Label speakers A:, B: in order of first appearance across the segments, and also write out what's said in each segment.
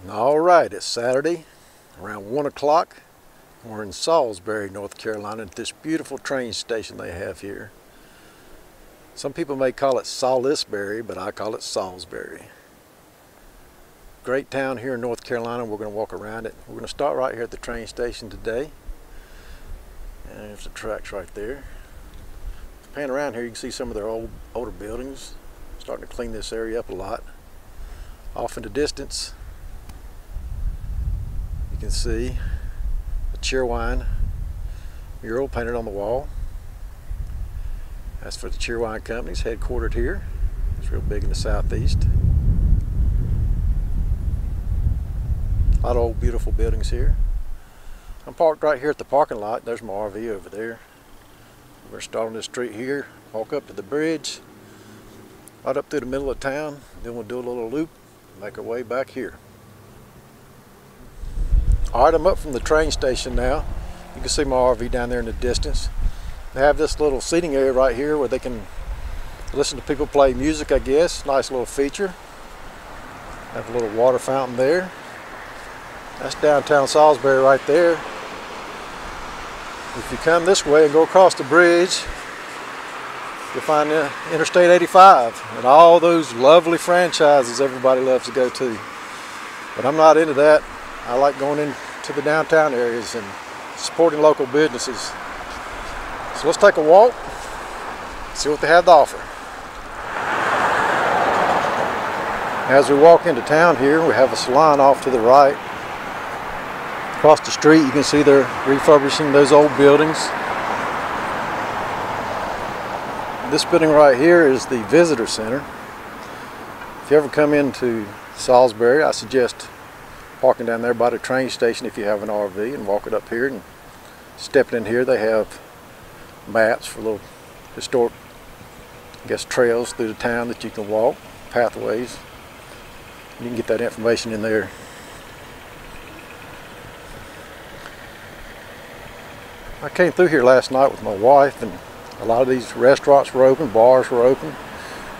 A: All right, it's Saturday around 1 o'clock. We're in Salisbury, North Carolina, at this beautiful train station they have here. Some people may call it Salisbury, but I call it Salisbury. Great town here in North Carolina. We're going to walk around it. We're going to start right here at the train station today. And there's the tracks right there. Pan around here, you can see some of their older buildings. Starting to clean this area up a lot. Off in the distance, you can see a Cheerwine mural painted on the wall. That's for the Cheerwine Company's headquartered here. It's real big in the southeast. A lot of old beautiful buildings here. I'm parked right here at the parking lot. There's my RV over there. We're going to start on this street here, walk up to the bridge, right up through the middle of town. Then we'll do a little loop, make our way back here. Alright, I'm up from the train station now. You can see my RV down there in the distance. They have this little seating area right here where they can listen to people play music, I guess. Nice little feature. Have a little water fountain there. That's downtown Salisbury right there. If you come this way and go across the bridge, you'll find Interstate 85 and all those lovely franchises everybody loves to go to. But I'm not into that. I like going into the downtown areas and supporting local businesses. So let's take a walk, see what they have to offer. As we walk into town here, we have a salon off to the right. Across the street, you can see they're refurbishing those old buildings. This building right here is the visitor center. If you ever come into Salisbury, I suggest parking down there by the train station if you have an RV and walk it up here and stepping in here. They have maps for little historic, I guess, trails through the town that you can walk, pathways. You can get that information in there. I came through here last night with my wife, and a lot of these restaurants were open, bars were open.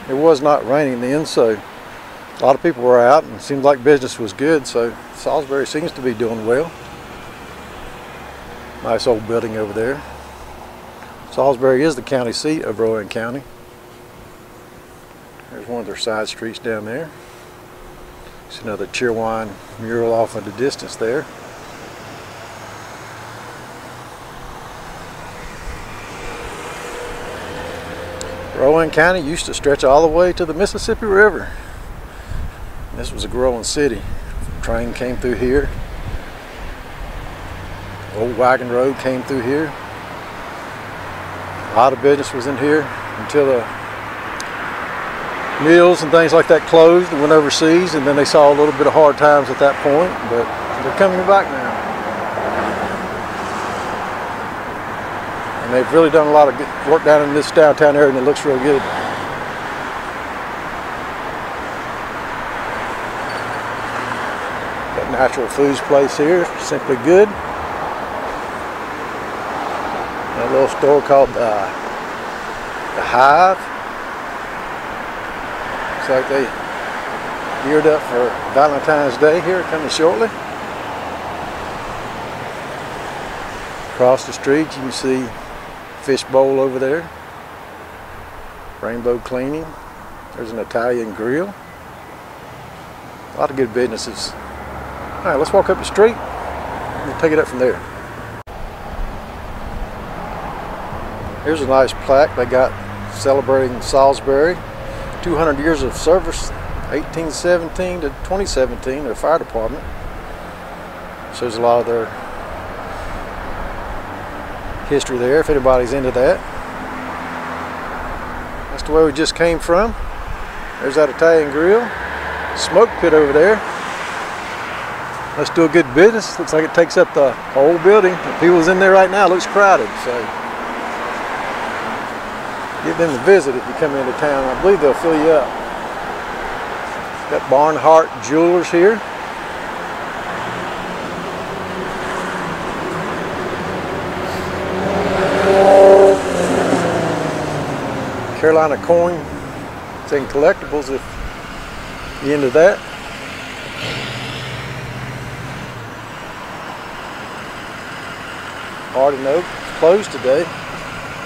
A: It was not raining then, so a lot of people were out, and it seemed like business was good, so Salisbury seems to be doing well. Nice old building over there. Salisbury is the county seat of Rowan County. There's one of their side streets down there. See another Cheerwine mural off in the distance there. Rowan County used to stretch all the way to the Mississippi River. This was a growing city. The train came through here. Old wagon road came through here. A lot of business was in here until the mills and things like that closed and went overseas, and then they saw a little bit of hard times at that point, but they're coming back now. And they've really done a lot of good work down in this downtown area, and it looks real good. Got Natural Foods place here, Simply Good. A little store called the Hive. Looks like they geared up for Valentine's Day here coming shortly. Across the street you can see Fishbowl over there. Rainbow Cleaning. There's an Italian grill. A lot of good businesses. Alright, let's walk up the street. We'll take it up from there. Here's a nice plaque they got celebrating Salisbury. 200 years of service, 1817 to 2017, their fire department. Shows a lot of their history there, if anybody's into that. That's the way we just came from. There's that Italian grill. Smoke pit over there. Let's do a good business. Looks like it takes up the whole building. The people's in there right now. It looks crowded, so give them a visit if you come into town. I believe they'll fill you up. Got Barnhart Jewelers here. Carolina coin and collectibles if you're into that. Already know it's closed today.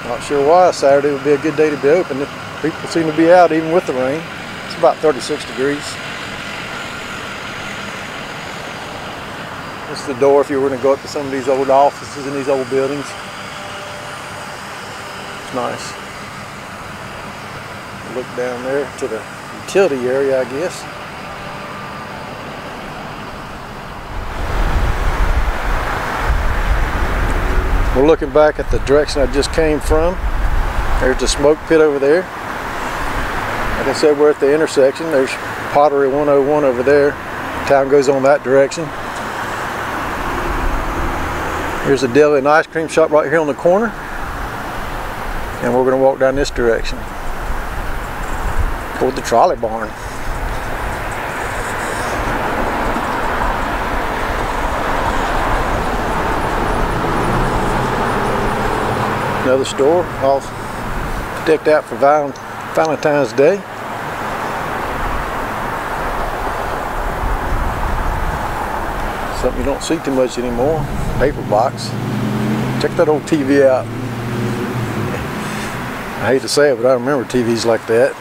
A: Not sure why. Saturday would be a good day to be open. People seem to be out even with the rain. It's about 36 degrees. This is the door if you were going to go up to some of these old offices in these old buildings. It's nice. Look down there to the utility area, I guess. We're looking back at the direction I just came from. There's the smoke pit over there. Like I said, we're at the intersection. There's Pottery 101 over there. Town goes on that direction. Here's a deli and ice cream shop right here on the corner. And we're going to walk down this direction toward the trolley barn. Another store all decked out for Valentine's Day. Something you don't see too much anymore. Paper box. Check that old TV out. I hate to say it, but I remember TVs like that.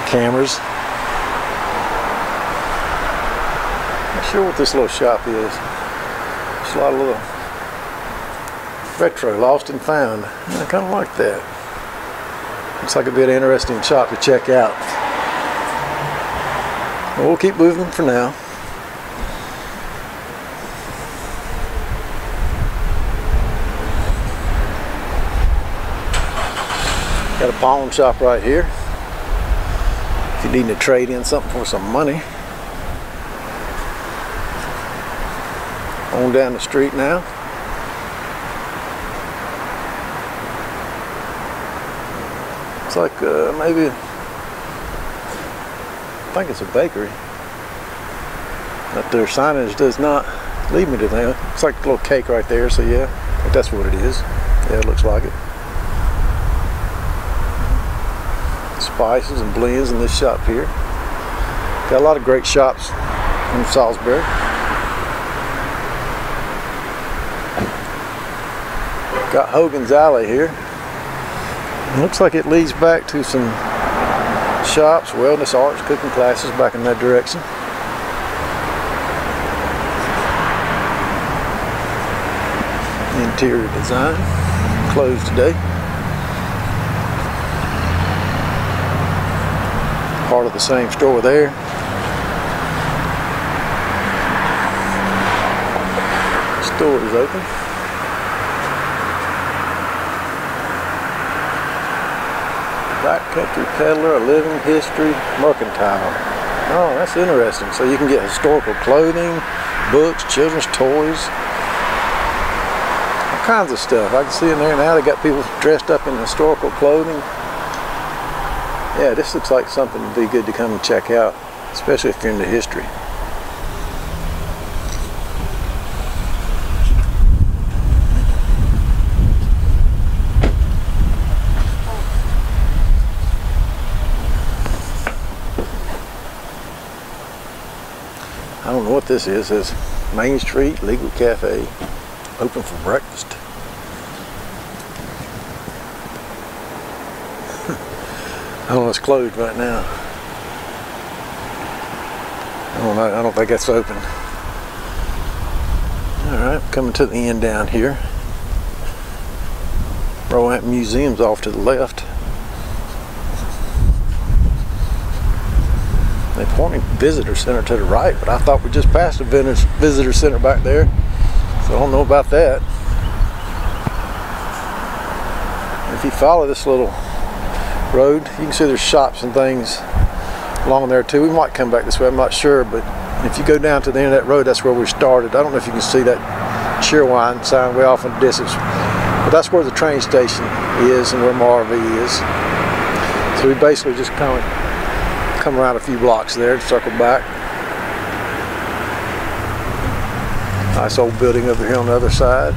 A: Cameras. Not sure what this little shop is. It's a lot of little retro, lost and found. I kind of like that. Looks like it'd be an interesting shop to check out. But we'll keep moving for now. Got a pawn shop right here. If you need to trade in something for some money. On down the street now. It's like maybe, I think it's a bakery. But their signage does not lead me to that. It's like a little cake right there, so yeah, I think that's what it is. Yeah, it looks like it. Spices and blends in this shop here. Got a lot of great shops in Salisbury. Got Hogan's Alley here. It looks like it leads back to some shops, wellness, arts, cooking classes back in that direction. Interior design, closed today. Part of the same store there. Store is open. Backcountry Peddler, a living history, mercantile. Oh, that's interesting. So you can get historical clothing, books, children's toys, all kinds of stuff. I can see in there now they got people dressed up in historical clothing. Yeah, this looks like something that'd be good to come and check out, especially if you're into history. I don't know what this is. It says Main Street Legal Cafe, open for breakfast. I don't know, it's closed right now. I don't think that's open. Alright, coming to the end down here. Rowan Museum's off to the left. They pointing visitor center to the right, but I thought we just passed a visitor center back there, so I don't know about that. If you follow this little road, you can see there's shops and things along there too. We might come back this way, I'm not sure, but if you go down to the end of that road, that's where we started. I don't know if you can see that Cheerwine sign way off in the distance, but that's where the train station is and where my RV is. So we basically just come around a few blocks there and circle back. Nice old building over here on the other side.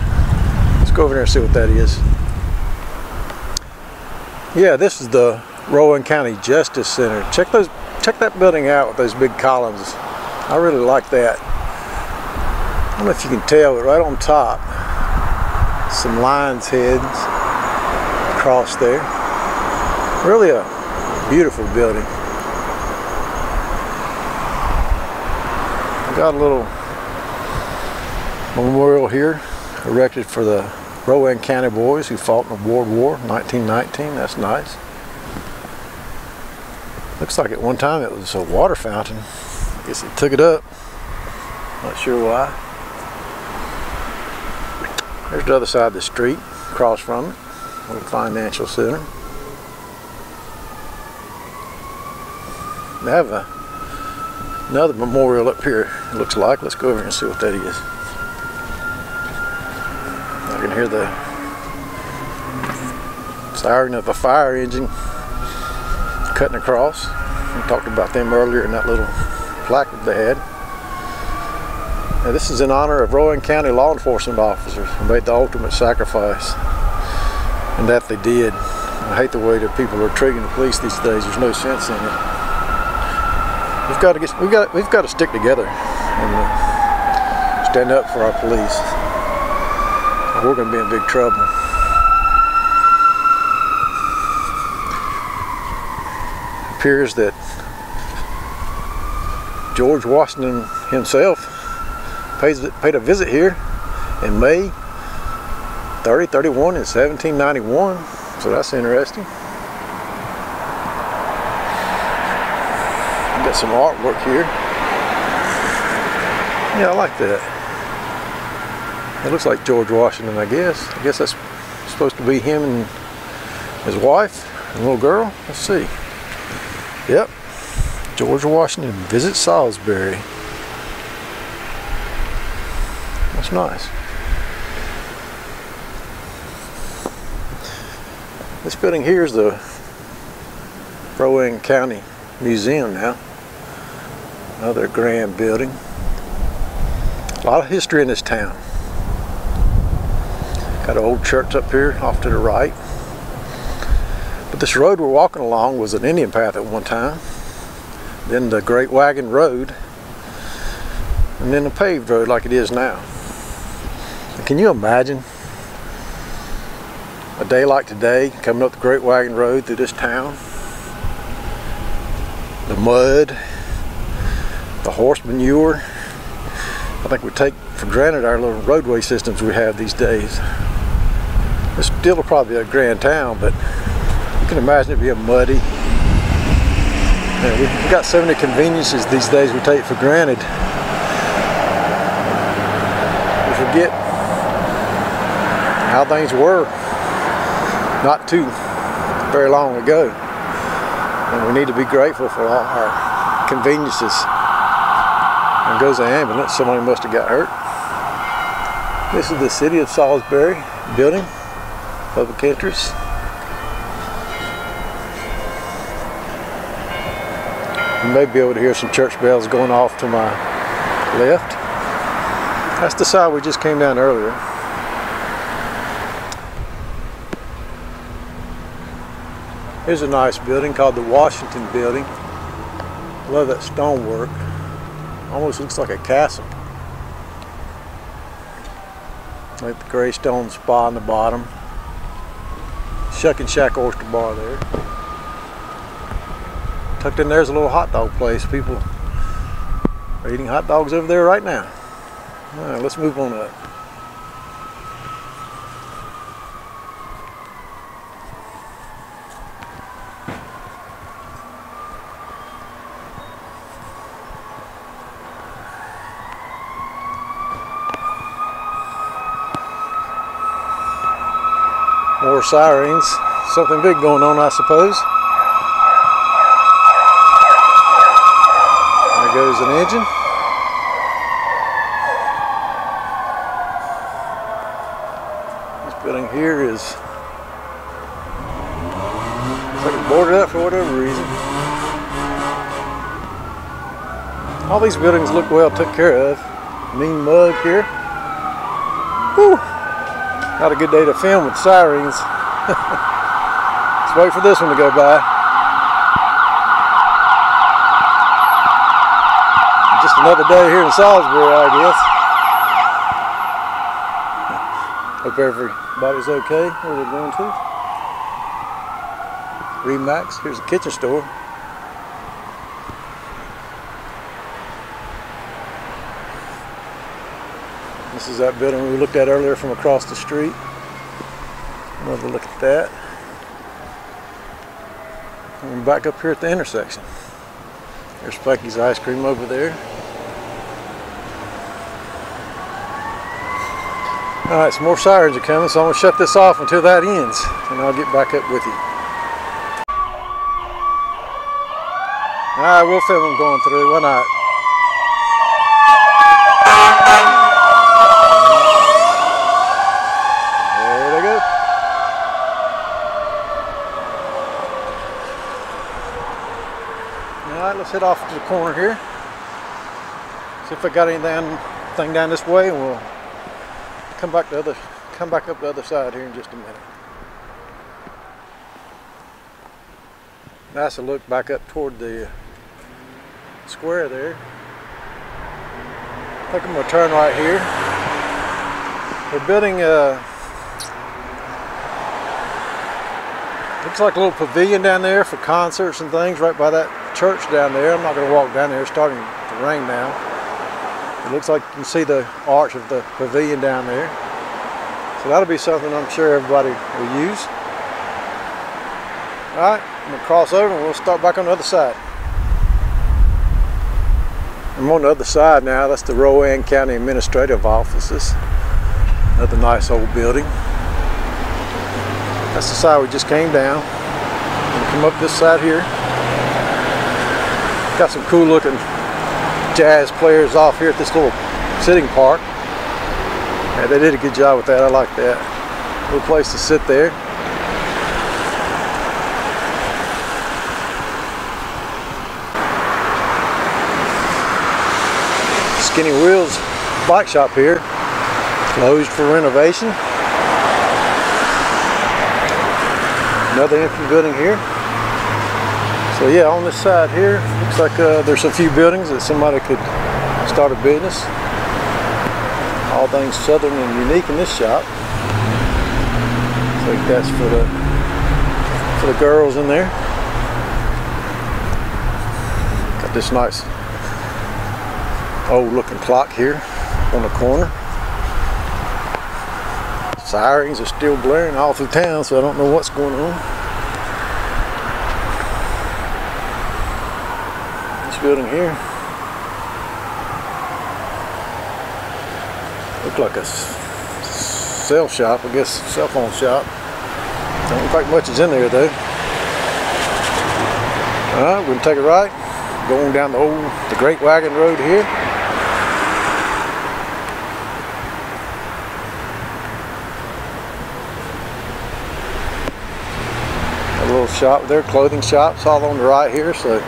A: Let's go over there and see what that is. Yeah, this is the Rowan County Justice Center. Check that building out with those big columns. I really like that. I don't know if you can tell, but right on top some lions' heads across there. Really a beautiful building. Got a little memorial here erected for the Rowan County boys who fought in the World War 1919. That's nice. Looks like at one time it was a water fountain. I guess it took it up. Not sure why. There's the other side of the street, across from it, a little financial center. They have another memorial up here, it looks like. Let's go over and see what that is. I can hear the siren of a fire engine cutting across. We talked about them earlier in that little placard they had. Now, this is in honor of Rowan County law enforcement officers who made the ultimate sacrifice, and that they did. I hate the way that people are treating the police these days. There's no sense in it. We've got to stick together and stand up for our police. We're going to be in big trouble. It appears that George Washington himself paid a visit here in May 31 in 1791, so that's interesting. Got some artwork here. Yeah, I like that. It looks like George Washington, I guess. I guess that's supposed to be him and his wife and little girl. Let's see. Yep. George Washington visits Salisbury. That's nice. This building here is the Rowan County Museum now. Another grand building. A lot of history in this town. Got an old church up here off to the right. But this road we're walking along was an Indian path at one time. Then the Great Wagon Road. And then the paved road like it is now. And can you imagine a day like today coming up the Great Wagon Road through this town? The mud, the horse manure. I think we take for granted our little roadway systems we have these days. It's still probably a grand town, but you can imagine it being muddy. We've got so many conveniences these days we take for granted. We forget how things were not too very long ago. And we need to be grateful for all our conveniences. And goes the ambulance, somebody must have got hurt. This is the City of Salisbury building, public entrance. You may be able to hear some church bells going off to my left. That's the side we just came down earlier. Here's a nice building called the Washington Building. Love that stonework. Almost looks like a castle. Like the gray stone spa on the bottom. Shuck and Shack Oyster Bar there. Tucked in there's a little hot dog place. People are eating hot dogs over there right now. All right, let's move on up. More sirens. Something big going on, I suppose. There goes an engine. This building here is looks like it's boarded up for whatever reason. All these buildings look well took care of. Mean mug here. Whew. Not a good day to film with sirens. Let's wait for this one to go by. Just another day here in Salisbury, I guess. Hope Everybody's okay where they're going to. Remax, here's a kitchen store. This is that building we looked at earlier from across the street. Another look at that. And we're back up here at the intersection. There's Spanky's ice cream over there. Alright, some more sirens are coming, so I'm going to shut this off until that ends, and I'll get back up with you. Alright, we'll film them going through, why not? There they go. Alright, let's head off to the corner here. See if I got anything down this way, and we'll come back up the other side here in just a minute. Nice to look back up toward the square there. I think I'm going to turn right here. They're building looks like a little pavilion down there for concerts and things right by that church down there. I'm not going to walk down there, it's starting to rain now. It looks like you can see the arch of the pavilion down there. So that'll be something I'm sure everybody will use. Alright, I'm going to cross over and we'll start back on the other side. I'm on the other side now. That's the Rowan County Administrative Offices. Another nice old building. That's the side we just came down. We'll come up this side here. Got some cool looking jazz players off here at this little sitting park. Yeah, they did a good job with that. I like that. Little place to sit there. Skinny Wheels bike shop here. Closed for renovation. Another empty building here. So yeah, on this side here, looks like there's a few buildings that somebody could start a business. All things southern and unique in this shop. I think that's for the girls in there. Got this nice old looking clock here on the corner. Sirens are still blaring all through town, so I don't know what's going on. Building here look like a cell shop, I guess, cell phone shop. Don't look like much is in there though. Alright, we're gonna take a right, going down the Great Wagon Road here. A little shop there, clothing shops all on the right here, so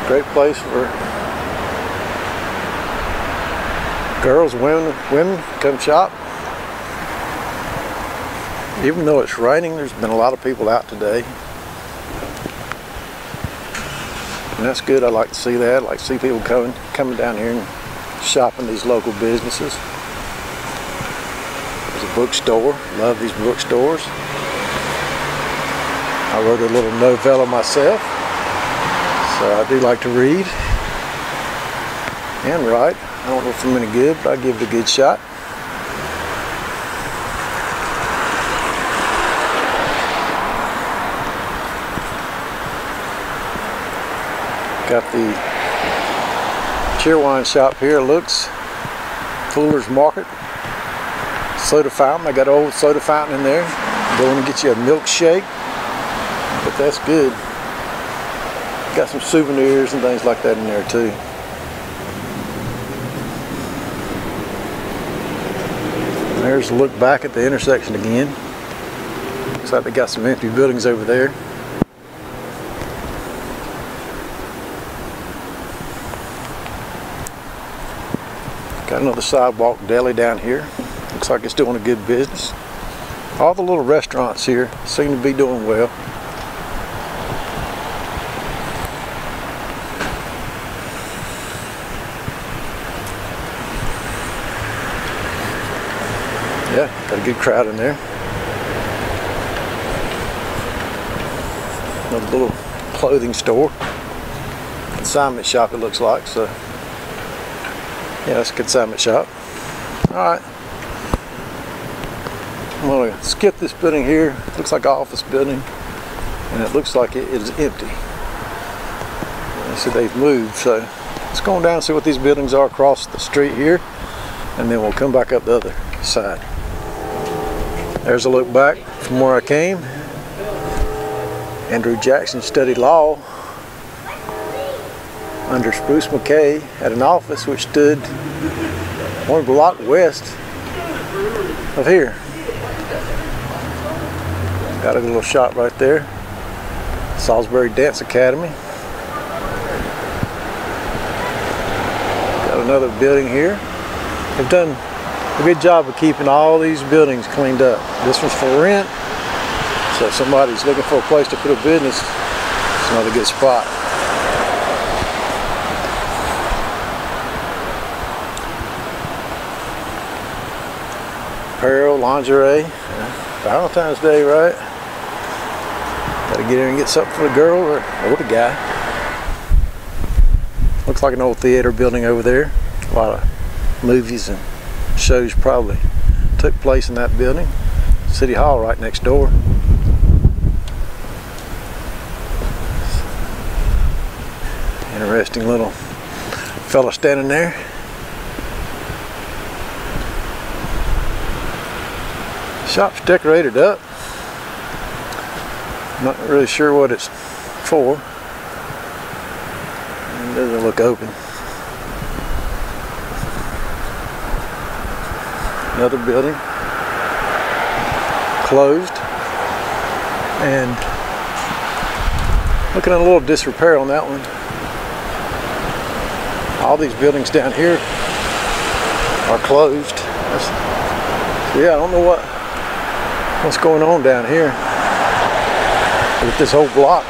A: great place for girls, women come shop. Even though it's raining, there's been a lot of people out today. And that's good. I like to see that. I like to see people coming down here and shopping these local businesses. There's a bookstore. Love these bookstores. I wrote a little novella myself. So I do like to read and write. I don't know if I'm any good, but I give it a good shot. Got the Cheerwine shop here. Looks Fuller's Market. Soda fountain. I got an old soda fountain in there. Going to get you a milkshake, but that's good. Got some souvenirs and things like that in there too. There's a look back at the intersection again. Looks like they got some empty buildings over there. Got another sidewalk deli down here. Looks like it's doing a good business. All the little restaurants here seem to be doing well. Yeah, got a good crowd in there. Another little clothing store. Consignment shop it looks like, so yeah, that's a consignment shop. Alright. I'm going to skip this building here. It looks like an office building, and it looks like it is empty. They said they've moved, so let's go on down and see what these buildings are across the street here, and then we'll come back up the other side. There's a look back from where I came. Andrew Jackson studied law under Spruce McKay at an office which stood 1 block west of here. Got a little shop right there. Salisbury Dance Academy. Got another building here. They've done a good job of keeping all these buildings cleaned up. This one's for rent, so if somebody's looking for a place to put a business, it's another good spot. Apparel, lingerie, Valentine's Day, right? Gotta get in and get something for the girl or the guy. Looks like an old theater building over there. A lot of movies and shows probably took place in that building. City Hall right next door. Interesting little fella standing there. Shop's decorated up. Not really sure what it's for. It doesn't look open. Another building closed, and looking at a little disrepair on that one. All these buildings down here are closed. Yeah, I don't know what's going on down here, but this whole block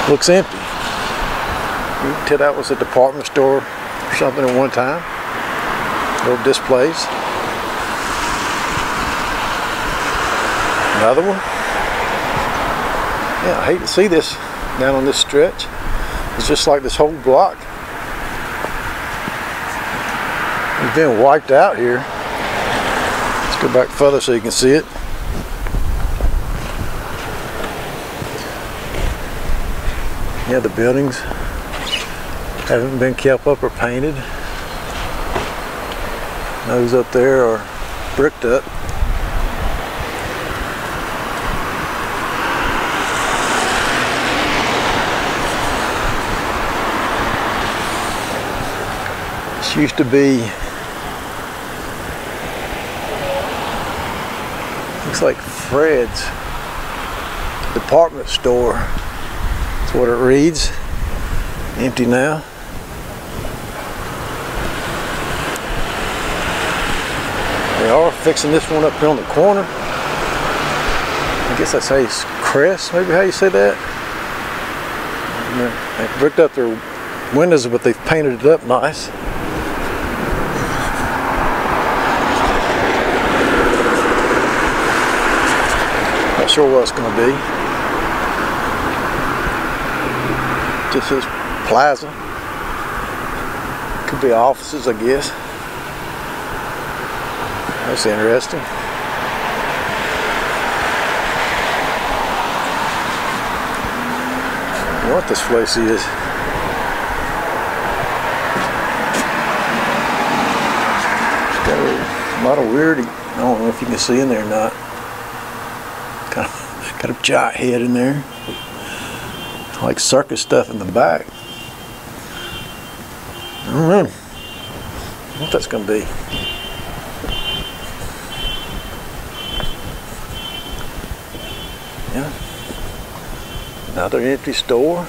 A: looks empty. You can tell that was a department store or something at one time. Little displays. Another one. Yeah, I hate to see this down on this stretch. It's just like this whole block has been wiped out here. Let's go back further so you can see it. Yeah, the buildings haven't been kept up or painted. Those up there are bricked up. This used to be, looks like Fred's department store. That's what it reads. Empty now. They are fixing this one up here on the corner. I guess that's how you crest, maybe how you say that. They've bricked up their windows, but they've painted it up nice. Not sure what it's going to be. Just this plaza. Could be offices, I guess. That's interesting. I don't know what this place is. It's got a lot of weird, I don't know if you can see in there or not. Got a giant head in there. Like circus stuff in the back. I don't know what that's going to be. Yeah. Another empty store.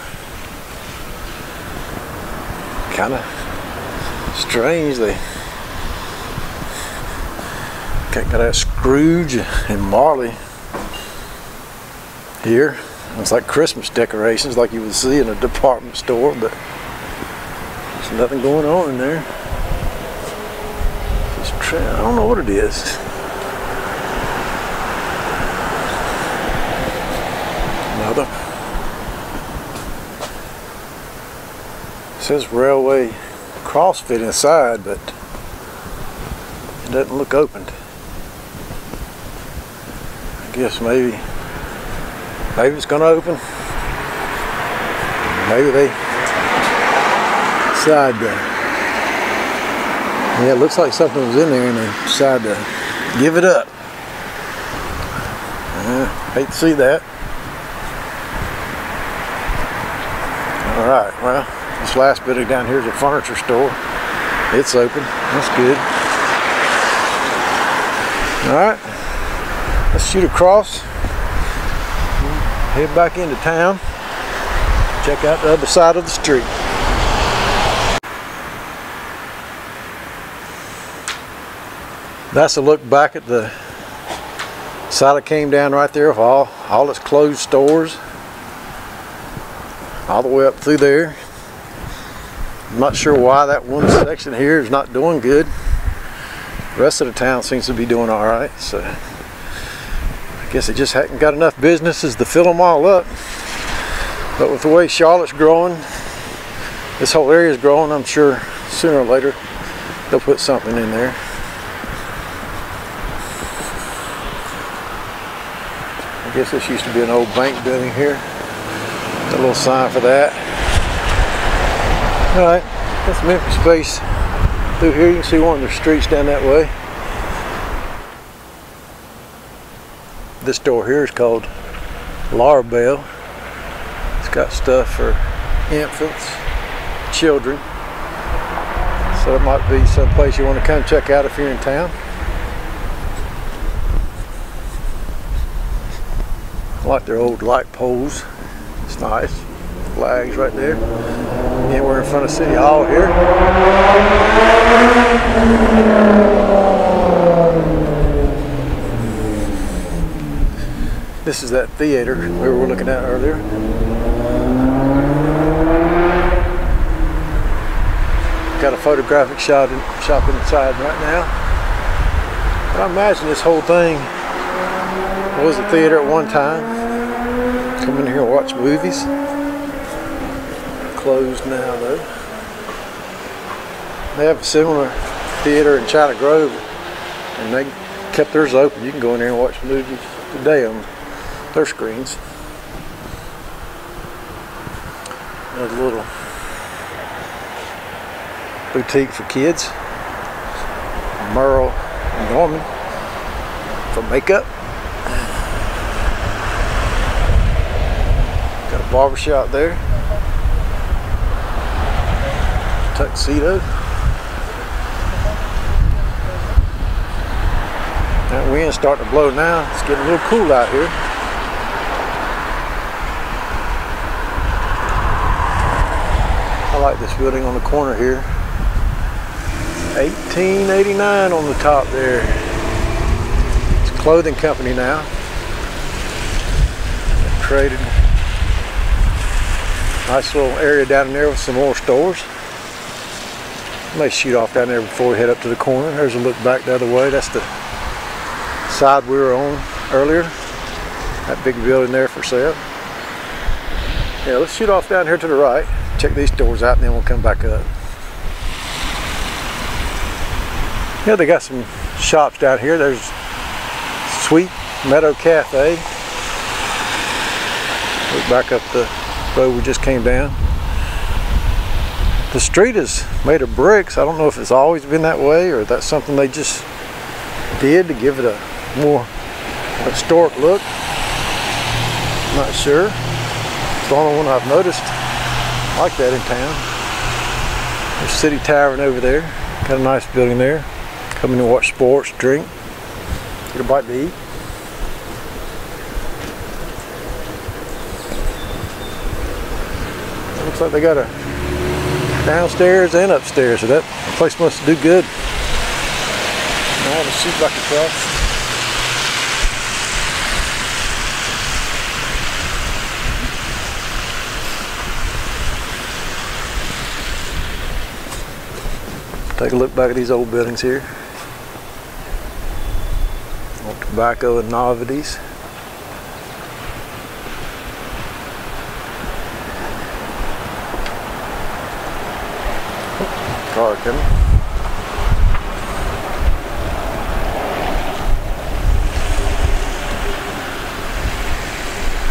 A: Kind of strange. They got that Scrooge and Marley here. It's like Christmas decorations like you would see in a department store, but there's nothing going on in there. I don't know what it is. another. It says railway CrossFit inside, but it doesn't look opened. I guess maybe it's gonna open. Maybe they decided to, yeah, it looks like something was in there and they decided to give it up. Hate to see that. Alright, well, this last building down here is a furniture store. It's open. That's good. Alright, let's shoot across. Head back into town. Check out the other side of the street. That's a look back at the side I came down right there of all its closed stores. All the way up through there. I'm not sure why that one section here is not doing good. The rest of the town seems to be doing alright, so I guess it just hadn't got enough businesses to fill them all up. But with the way Charlotte's growing, this whole area is growing, I'm sure sooner or later they'll put something in there. I guess this used to be an old bank building here. A little sign for that. Alright, got some empty space through here. You can see one of the streets down that way. This door here is called Larbell. It's got stuff for infants, children. So it might be some place you want to come check out if you're in town. I like their old light poles. It's nice. Flags right there. And we're in front of City Hall here. This is that theater we were looking at earlier. Got a photographic shop inside right now. But I imagine this whole thing was a theater at one time. Come in here and watch movies. Closed now though. They have a similar theater in China Grove and they kept theirs open. You can go in there and watch movies today on their screens. Another little boutique for kids. Merle and Norman for makeup. Got a barbershop there. Tuxedo. That wind's starting to blow now. It's getting a little cool out here. I like this building on the corner here. 1889 on the top there. It's a clothing company now. They've created a nice little area down in there with some more stores. May shoot off down there before we head up to the corner. There's a look back the other way. That's the side we were on earlier. That big building there for sale. Yeah, let's shoot off down here to the right. Check these stores out and then we'll come back up. Yeah, they got some shops down here. There's Sweet Meadow Cafe. Look back up the road we just came down. The street is made of bricks. I don't know if it's always been that way or that's something they just did to give it a more historic look. I'm not sure. It's the only one I've noticed like that in town. There's City Tavern over there. Got a nice building there. Come in to watch sports, drink, get a bite to eat. Looks like they got a downstairs and upstairs, so that place must do good. Now let's shoot back across. Take a look back at these old buildings here. Old tobacco and novelties. car coming.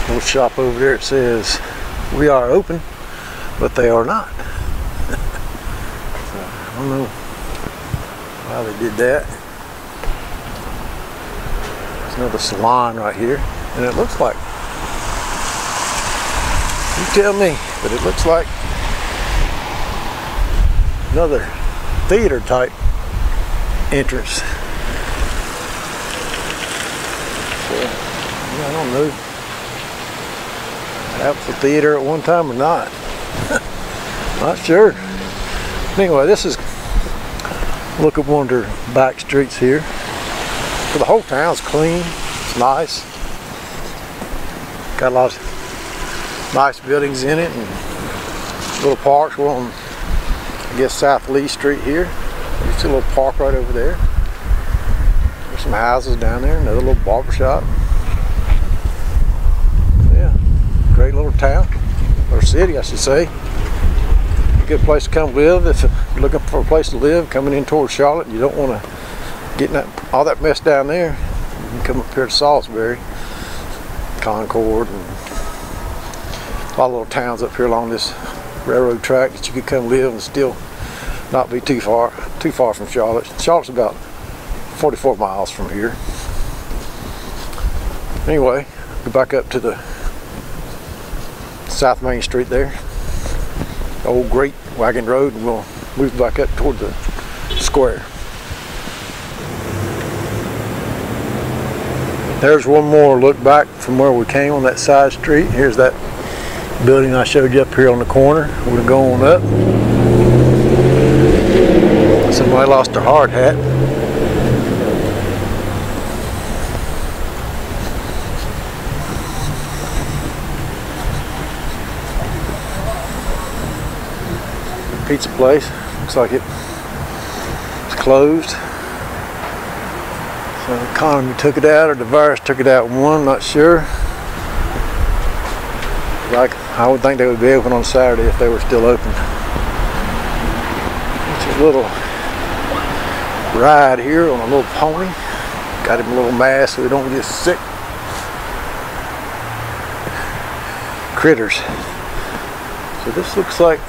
A: Little shop over there, it says we are open, but they are not. So, I don't know why they did that. There's another salon right here, and it looks like, you tell me, but it looks like another theater type entrance. So, yeah, I don't know. That was a theater at one time or not. Not sure. Anyway, this is look at one of their back streets here. So the whole town's clean. It's nice. Got a lot of nice buildings in it and little parks. We're on, I guess, South Lee Street here. You see a little park right over there. There's some houses down there. Another little barber shop. Great little town, or city I should say. A good place to come live if you're looking for a place to live coming in towards Charlotte. You don't want to get in all that mess down there. You can come up here to Salisbury, Concord, and a lot of little towns up here along this railroad track that you could come live and still not be too far from Charlotte. Charlotte's about 44 miles from here. Anyway, go back up to the South Main Street there, old Great Wagon Road, and we'll move back up toward the square. There's one more look back from where we came on that side street. Here's that building I showed you up here on the corner. We're going up. Somebody lost their hard hat. Pizza place. Looks like it's closed. So the economy took it out, or the virus took it out. One, not sure. Like, I would think they would be open on Saturday if they were still open. It's a little ride here on a little pony. Got him a little mask so he don't get sick. Critters. So this looks like,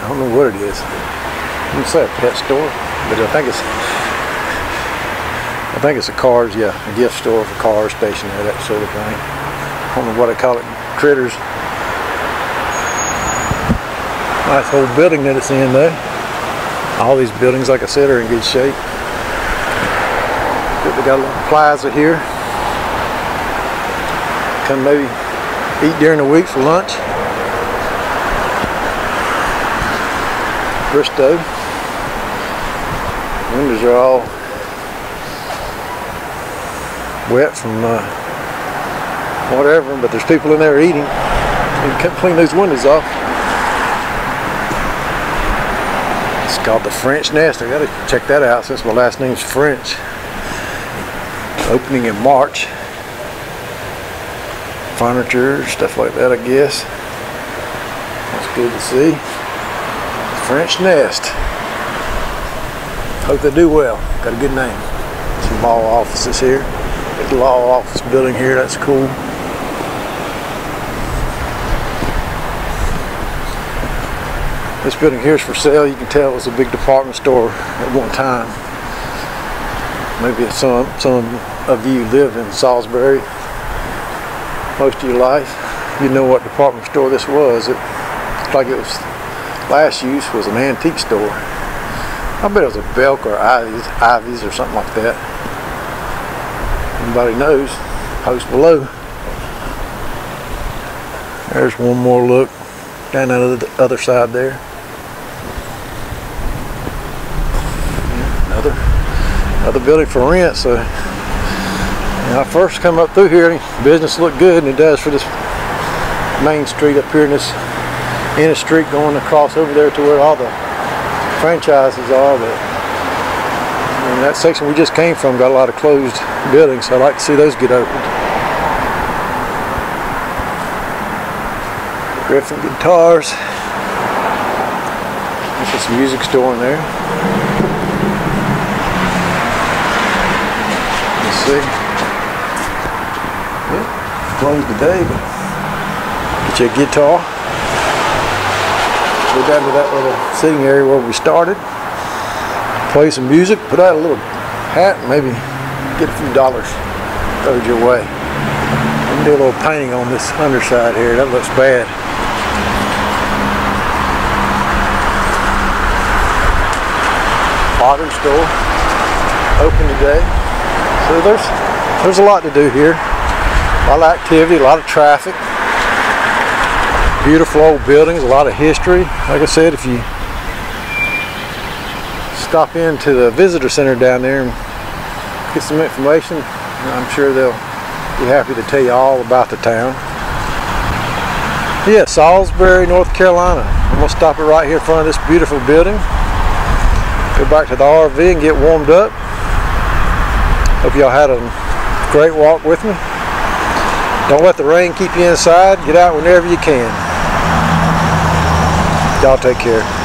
A: I don't know what it is. I wouldn't say a pet store, but I think it's a cars, yeah, a gift store for cars, stationery, that sort of thing. I don't know what I call it. Critters. Nice whole building that it's in though. All these buildings, like I said, are in good shape. They got a little plaza here. Come maybe eat during the week for lunch. Bristow. Windows are all wet from whatever, but there's people in there eating. You can clean those windows off. It's called the French Nest. I gotta check that out since my last name's French. Opening in March. Furniture, stuff like that, I guess. That's good to see. French Nest. Hope they do well. Got a good name. Some law offices here. Big law office building here. That's cool. This building here is for sale. You can tell it was a big department store at one time. Maybe some of you live in Salisbury most of your life. You know what department store this was. It looked like it was last use was an antique store. I bet it was a Belk or Ivy's or something like that. Anybody knows, post below. There's one more look down the other side there. Another building for rent. So when I first come up through here, business looked good, and it does for this main street up here in this inner street going across over there to where all the franchises are. But in that section we just came from got a lot of closed buildings, so I'd like to see those get opened. Griffin guitars. There's some music store in there. Let's see. Yeah, closed today, but get you a guitar. Go down to that little sitting area where we started. Play some music, put out a little hat, and maybe get a few dollars thrown your way. I'm gonna do a little painting on this underside here. That looks bad. Modern store, open today. So there's a lot to do here. A lot of activity, a lot of traffic. Beautiful old buildings, a lot of history. Like I said, if you stop into the visitor center down there and get some information, I'm sure they'll be happy to tell you all about the town. Yeah, Salisbury, North Carolina. I'm going to stop it right here in front of this beautiful building. Go back to the RV and get warmed up. Hope y'all had a great walk with me. Don't let the rain keep you inside. Get out whenever you can. Y'all take care.